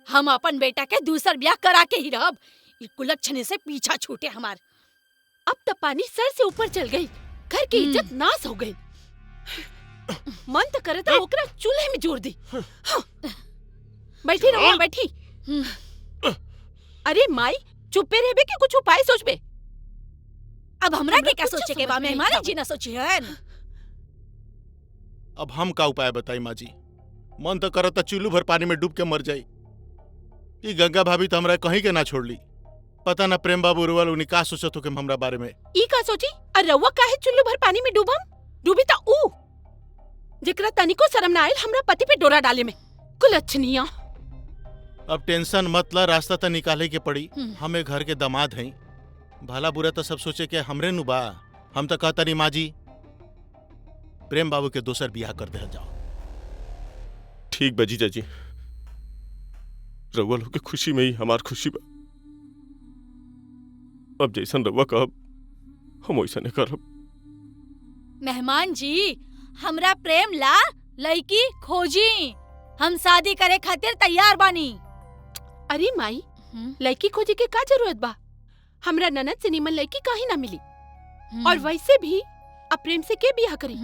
हम अपन बेटा के दूसर ब्याह करा के ही रहब। ई कुलच्छनी से पीछा छूटे हमार। अब तो पानी सर से ऊपर चल गई, घर की इज्जत नाश हो गई। मन तो करे तो ओकरा चूल्हे में जोड़ दी। बैठी रहो, बैठी। अरे माई, चुप्पे रहबे के कुछ उपाय सोचबे। अब हमरा के क्या सोचे के बा? मेहमान जी ना सोची है। अब हम का उपाय बताई माँ जी? मन तो करता चुल्लू भर पानी में डूब के मर जाई। ई गंगा भाभी तो हमरा कहीं के ना छोड़ ली। पता ना प्रेम बाबू रुवल उन्हीं का सोचत हो के हमरा बारे में। ई का सोची? और रउआ काहे चुल्लू भर पानी में डूबम? डूबी ता ऊ जेकरा तनिको शर्म ना आइल हमरा पति पे डोरा डाले में। कुलच्छनिया। अब टेंशन मत ला, रास्ता तो निकाले के पड़ी। हमें घर के दामाद हैं, भला बुरा तो सब सोचे के हमरे नु बा। हम तो कहता नहीं माँ जी, प्रेम बाबू के दोसर बियाह कर दे जाओ। ठीक बा जीजा जी, रउआ लोग के खुशी में ही हमार खुशी बा। अब जैसन रउआ कहब हम वैसने करब। मेहमान जी, हमरा प्रेम ला लड़की खोजी। हम शादी करे खातिर तैयार बानी। अरे माई, लड़की खोजे के का जरूरत बा? हमरा ननद से निमन लड़की काहे ना मिली। और वैसे भी अब प्रेम से के बियाह करी?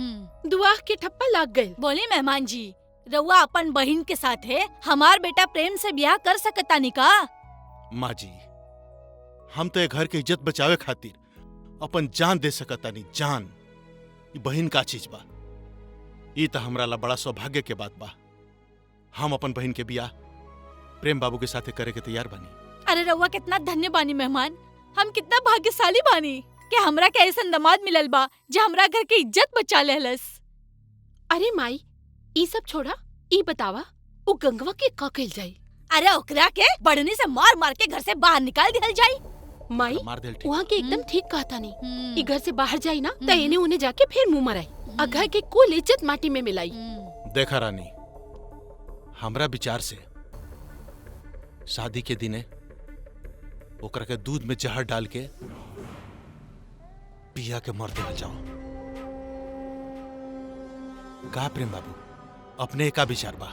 दुआ के ठप्पा लाग गए। बोली मेहमान जी, रउआ अपन बहिन के साथ है हमार बेटा प्रेम से ब्याह कर सकता नहीं का? माँ जी, हम तो घर के इज्जत बचावे खातिर अपन जान दे सकता नहीं। जान ये बहन का चीज बा। ये तो हमरा ला बड़ा सौभाग्य के बात बा। हम अपन बहन के बियाह प्रेम बाबू के साथे करे के तैयार बानी। अरे रउआ कितना धन्य बानी मेहमान। हम कितना भाग्यशाली बानी कि हमरा के ऐसा दामाद मिलल बा जो हमरा घर के इज्जत बचा लेहलस। अरे माई, ई सब छोड़ा, ई बतावा उ गंगवा के का कइल जाई? अरे ओकरा के बढ़नी से मार मार के घर से बाहर निकाल दिहल जाई। माई, मार देल ठीक। वहाँ के एकदम ठीक कहता नहीं। ई घर से बाहर जाई ना तो इन्हें उन्हें जाके फिर मुंह मराई और घर के कुल इज्जत माटी में मिलाई। देखा रानी, हमरा विचार से शादी के दिने ओकरा के दूध में जहर डाल के पिया के मर देवल जाओ। का प्रेम बाबू, अपने का विचार बा?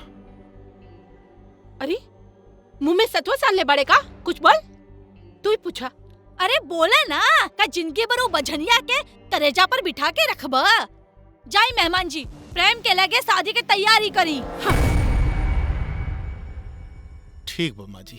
अरे मुंह में सतवा साल ले बड़े का? कुछ बोल, तू ही पूछा। अरे बोला ना का जिनके बरो बझनिया के करेजा पर बिठा के रखबा। जाई मेहमान जी, प्रेम के लगे शादी के तैयारी करी। हाँ। ठीक बा माँ जी।